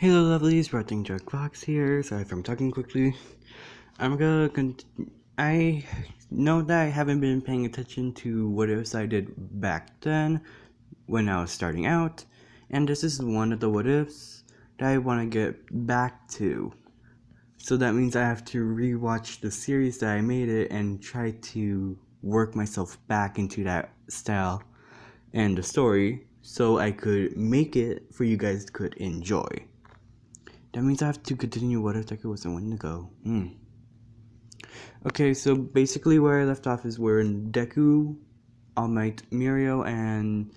Hello lovelies, Rotting Jack Fox here. Sorry if I'm talking quickly. I know that I haven't been paying attention to what ifs I did back then when I was starting out, and this is one of the what ifs that I want to get back to. So that means I have to rewatch the series that I made it and try to work myself back into that style and the story so I could make it for you guys could enjoy. That means I have to continue what if Deku wasn't one to go. Okay, so basically where I left off is where Deku, All Might, Mirio, and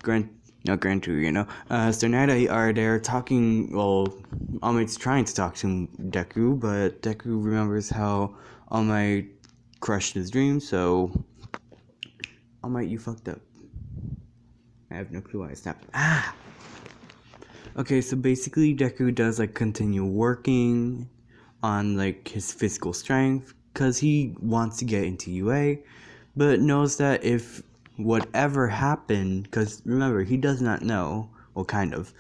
Gran Torino, Stornada are there talking. Well, All Might's trying to talk to Deku, but Deku remembers how All Might crushed his dream, so All Might, you fucked up. I have no clue why I snapped. Okay, so basically Deku does continue working on his physical strength because he wants to get into UA, but knows that if whatever happened, because remember, he does not know, well, kind of,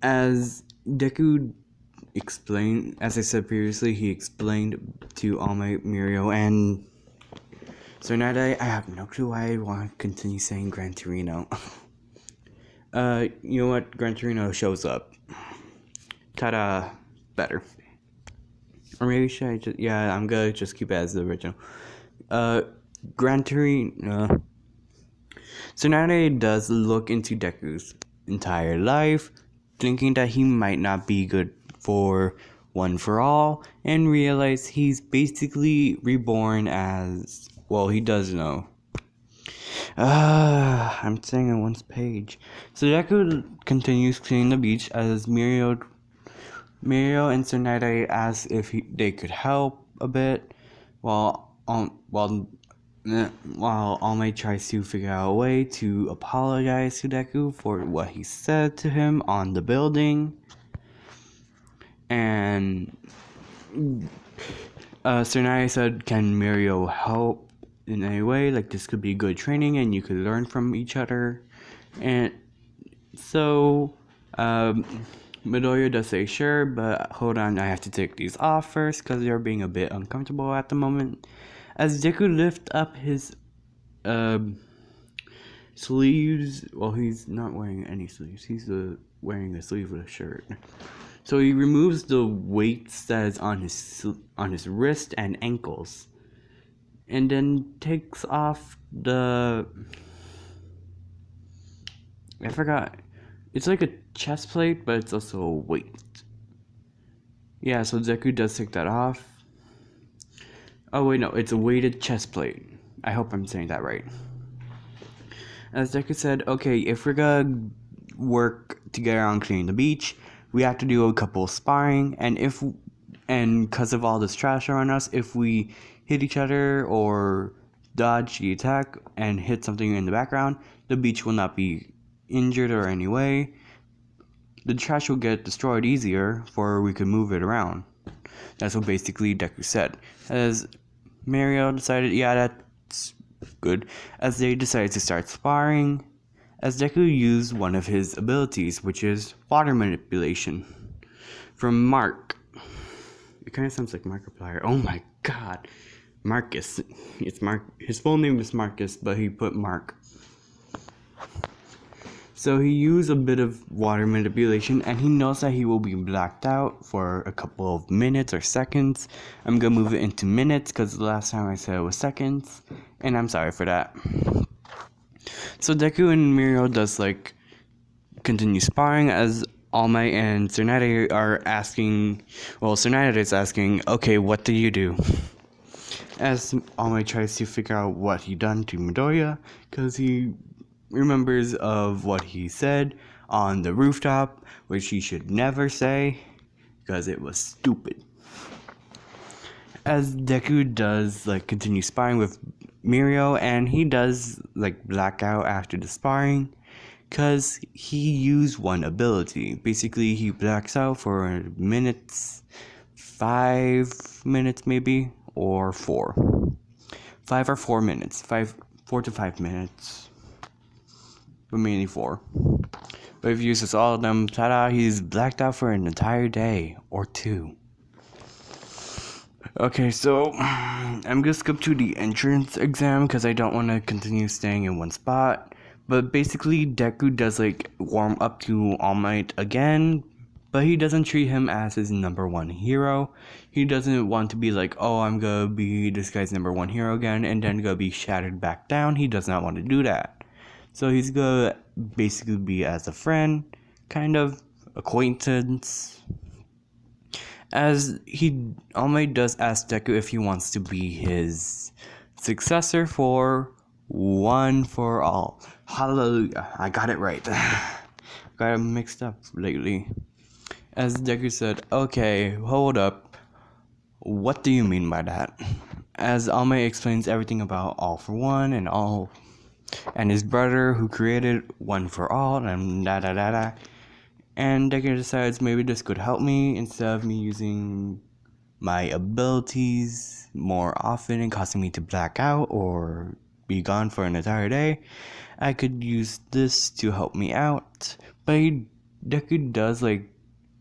as Deku explained, as I said previously, he explained to All Might, Mirio, and Zornada. I have no clue why I want to continue saying Gran Torino. You know what? Gran Torino shows up. Ta-da! Better. Or maybe should I just... Yeah, I'm gonna just keep it as the original. Gran Torino... Tsunade does look into Deku's entire life, thinking that he might not be good for One for All, and realize he's basically reborn as... Well, he does know. I'm saying on one page. So Deku continues cleaning the beach as Mirio and Tsunade ask if they could help a bit, while All Might tries to figure out a way to apologize to Deku for what he said to him on the building. And Tsunade said, "Can Mirio help in any way? This could be good training, and you could learn from each other." And so Midoriya does say sure, but hold on, I have to take these off first because they're being a bit uncomfortable at the moment. As Deku lifts up his sleeves, well, he's not wearing any sleeves, he's wearing a sleeveless shirt. So he removes the weights that is on his wrist and ankles, and then takes off the... I forgot. It's like a chest plate, but it's also a weight. Yeah, so Deku does take that off. Oh wait, no, it's a weighted chest plate. I hope I'm saying that right. As Deku said, okay, if we're gonna work together on cleaning the beach, we have to do a couple of sparring, and because of all this trash around us, if we hit each other or dodge the attack and hit something in the background, the beach will not be injured or any way. The trash will get destroyed easier, for we can move it around. That's what basically Deku said. As Mirio decided, yeah, that's good. As they decided to start sparring, as Deku used one of his abilities, which is water manipulation, from Mark. It kind of sounds like Markiplier. Oh my god. Marcus. It's Mark. His full name is Marcus, but he put Mark. So he used a bit of water manipulation, and he knows that he will be blacked out for a couple of minutes or seconds. I'm gonna move it into minutes because the last time I said it was seconds, and I'm sorry for that. So Deku and Mirio does continue sparring as All Might and Tsunade are asking. Well, Tsunade is asking, okay, what do you do? As All Might tries to figure out what he done to Midoriya, because he remembers of what he said on the rooftop, which he should never say because it was stupid. As Deku does continue sparring with Mirio, and he does black out after the sparring because he used one ability. Basically, he blacks out for minutes, 5 minutes maybe, or 4. 5 or 4 minutes, 4 to 5 minutes. But mainly 4. But if he uses all of them, ta-da, he's blacked out for an entire day or two. Okay, so I'm gonna skip to the entrance exam because I don't want to continue staying in one spot. But basically, Deku does like warm up to All Might again, but he doesn't treat him as his number one hero. He doesn't want to be like, oh, I'm gonna be this guy's number one hero again and then gonna be shattered back down. He does not want to do that. So he's gonna basically be as a friend, kind of acquaintance. As All Might does ask Deku if he wants to be his successor for One for All. Hallelujah, I got it right. Got it mixed up lately. As Deku said, okay, hold up. What do you mean by that? As All Might explains everything about All for One and his brother who created One for All and da da da da. And Deku decides maybe this could help me instead of me using my abilities more often and causing me to black out or be gone for an entire day. I could use this to help me out. But Deku does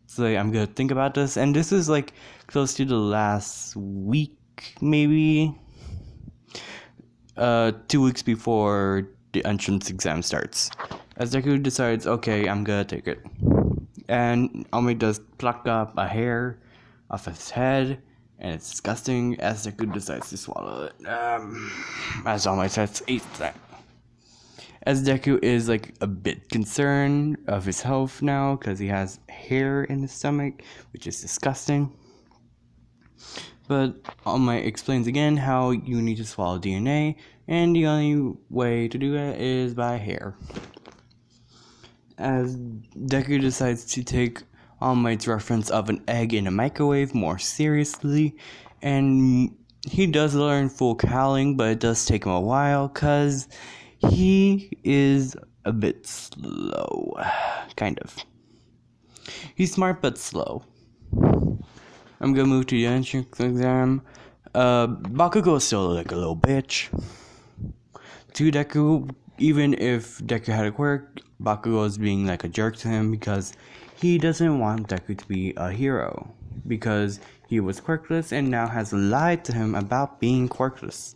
say, I'm gonna think about this, and this is like close to the last week, maybe 2 weeks before the entrance exam starts. As Deku decides, okay, I'm gonna take it. And All Might does pluck up a hair off his head, and it's disgusting as Deku decides to swallow it. As All Might says, eat that. As Deku is like a bit concerned of his health now because he has hair in his stomach, which is disgusting. But All Might explains again how you need to swallow DNA, and the only way to do it is by hair. As Deku decides to take All Might's reference of an egg in a microwave more seriously, and he does learn full cowling, but it does take him a while because he is a bit slow, kind of. He's smart but slow. I'm gonna move to the entrance exam. Bakugo is still like a little bitch to Deku. Even if Deku had a quirk, Bakugo is being like a jerk to him because he doesn't want Deku to be a hero because he was quirkless and now has lied to him about being quirkless,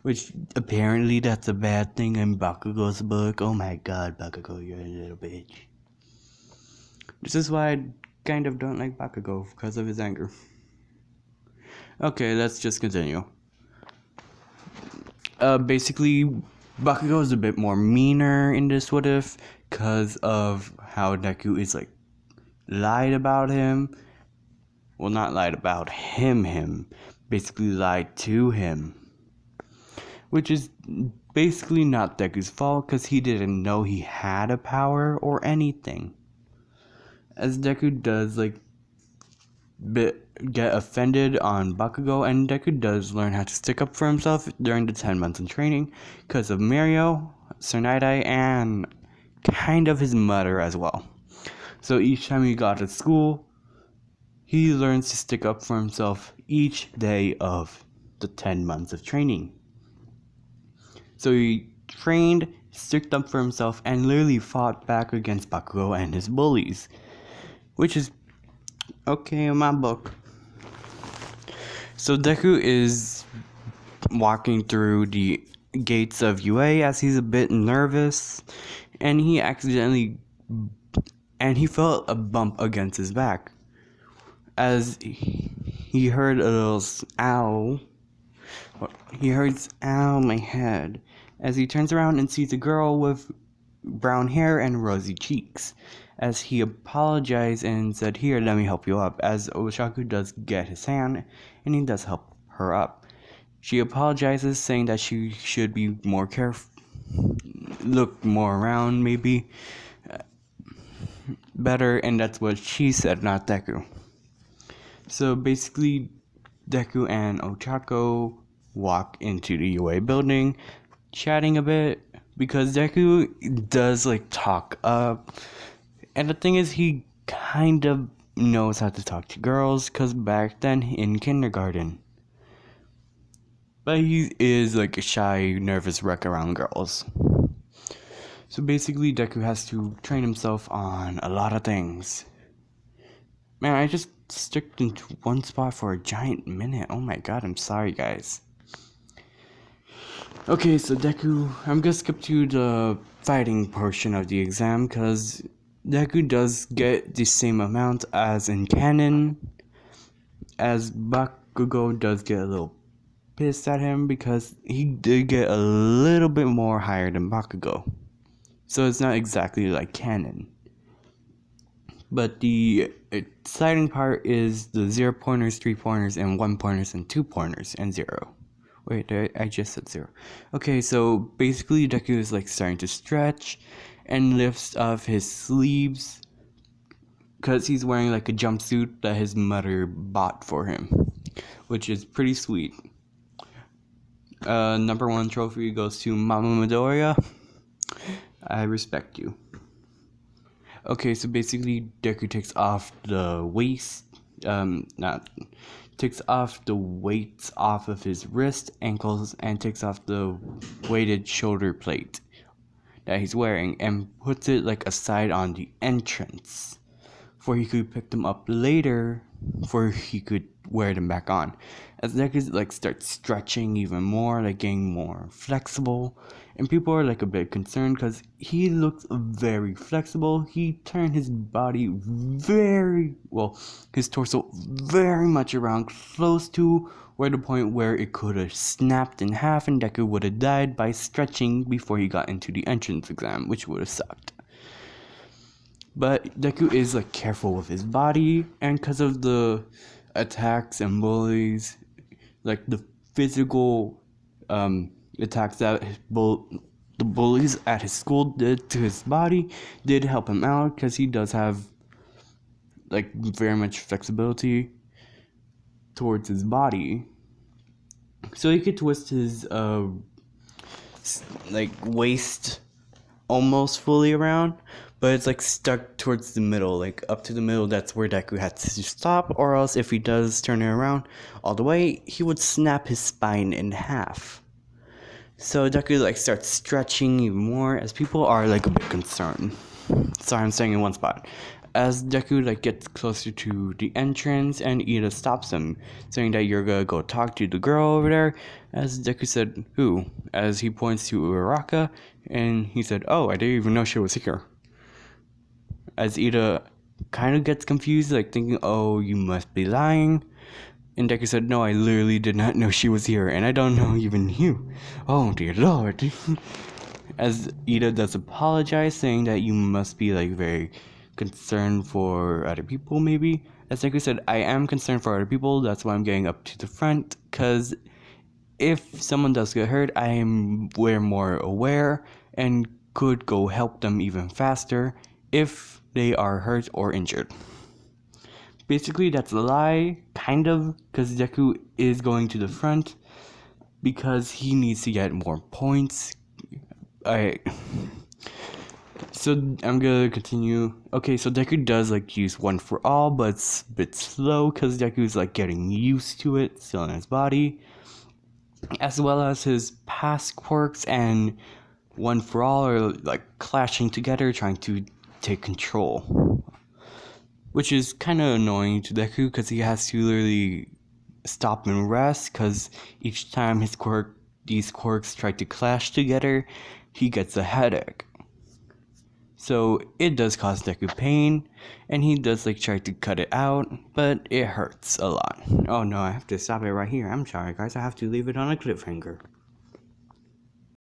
which apparently that's a bad thing in Bakugo's book. Oh my god, Bakugo, you're a little bitch. This is why I kind of don't like Bakugo because of his anger. Okay, let's just continue. Basically, Bakugo is a bit more meaner in this what if because of how Deku is like lied about him. Well, not lied about him. Basically lied to him. Which is basically not Deku's fault because he didn't know he had a power or anything. As Deku does like get offended on Bakugo, and Deku does learn how to stick up for himself during the 10 months in training because of Mario, Tsunade, and kind of his mother as well. So each time he got to school, he learns to stick up for himself each day of the 10 months of training. So he trained, stuck up for himself, and literally fought back against Bakugo and his bullies, which is okay in my book. So Deku is walking through the gates of UA as he's a bit nervous, and he felt a bump against his back as he heard a little ow. He hears ow my head as he turns around and sees a girl with brown hair and rosy cheeks. As he apologized and said, here, let me help you up, as Oshaku does get his hand and he does help her up. She apologizes, saying that she should be more careful, look more around, maybe better, and that's what she said, not Deku. So basically, Deku and Ochako walk into the UA building, chatting a bit, because Deku does like talk up. And the thing is, he kind of knows how to talk to girls, because back then in kindergarten. But he is like a shy, nervous wreck around girls. So basically, Deku has to train himself on a lot of things. Man, I just stuck into one spot for a giant minute. Oh my god, I'm sorry, guys. Okay, so Deku, I'm gonna skip to the fighting portion of the exam because Deku does get the same amount as in canon, as Bakugo does get a little pissed at him because he did get a little bit more higher than Bakugo. So it's not exactly like canon. But the exciting part is the 0-pointers, 3-pointers, and 1-pointers, and 2-pointers, and 0. Wait, I just said 0. Okay, so basically Deku is like starting to stretch and lifts off his sleeves because he's wearing like a jumpsuit that his mother bought for him, which is pretty sweet. Number 1 trophy goes to Mama Midoriya. I respect you. Okay, so basically Deku takes off the takes off the weights off of his wrist, ankles, and takes off the weighted shoulder plate that he's wearing and puts it like aside on the entrance for he could pick them up later for he could wear them back on. As Deku like starts stretching even more, like getting more flexible, and people are like a bit concerned because he looks very flexible. He turned his body his torso very much around, close to where the point where it could have snapped in half and Deku would have died by stretching before he got into the entrance exam, which would have sucked. But Deku is like careful with his body, and because of the attacks and bullies, like the physical attacks that the bullies at his school did to his body did help him out because he does have like very much flexibility towards his body, so he could twist his like waist almost fully around, but it's like stuck towards the middle, like up to the middle. That's where Deku had to stop, or else if he does turn it around all the way, he would snap his spine in half. So Deku like starts stretching even more as people are like a bit concerned. Sorry, I'm staying in one spot. As Deku like gets closer to the entrance and Ida stops him, saying that you're gonna go talk to the girl over there. As Deku said, who? As he points to Uraraka, and he said, oh, I didn't even know she was here. As Ida kind of gets confused, like thinking, oh, you must be lying. And Deku said, no, I literally did not know she was here, and I don't know even you. Oh, dear lord. As Ida does apologize, saying that you must be like very concerned for other people, maybe. As Deku said, I am concerned for other people, that's why I'm getting up to the front, because if someone does get hurt, I am way more aware and could go help them even faster if they are hurt or injured. Basically, that's a lie, kind of, because Deku is going to the front because he needs to get more points. So I'm gonna continue. Okay, so Deku does like use one for all, but it's a bit slow because Deku's like getting used to it still in his body, as well as his past quirks and one for all are like clashing together, trying to take control, which is kind of annoying to Deku because he has to literally stop and rest because each time these quirks try to clash together, he gets a headache. So it does cause Deku pain, and he does like try to cut it out, but it hurts a lot. Oh no, I have to stop it right here. I'm sorry guys, I have to leave it on a cliffhanger.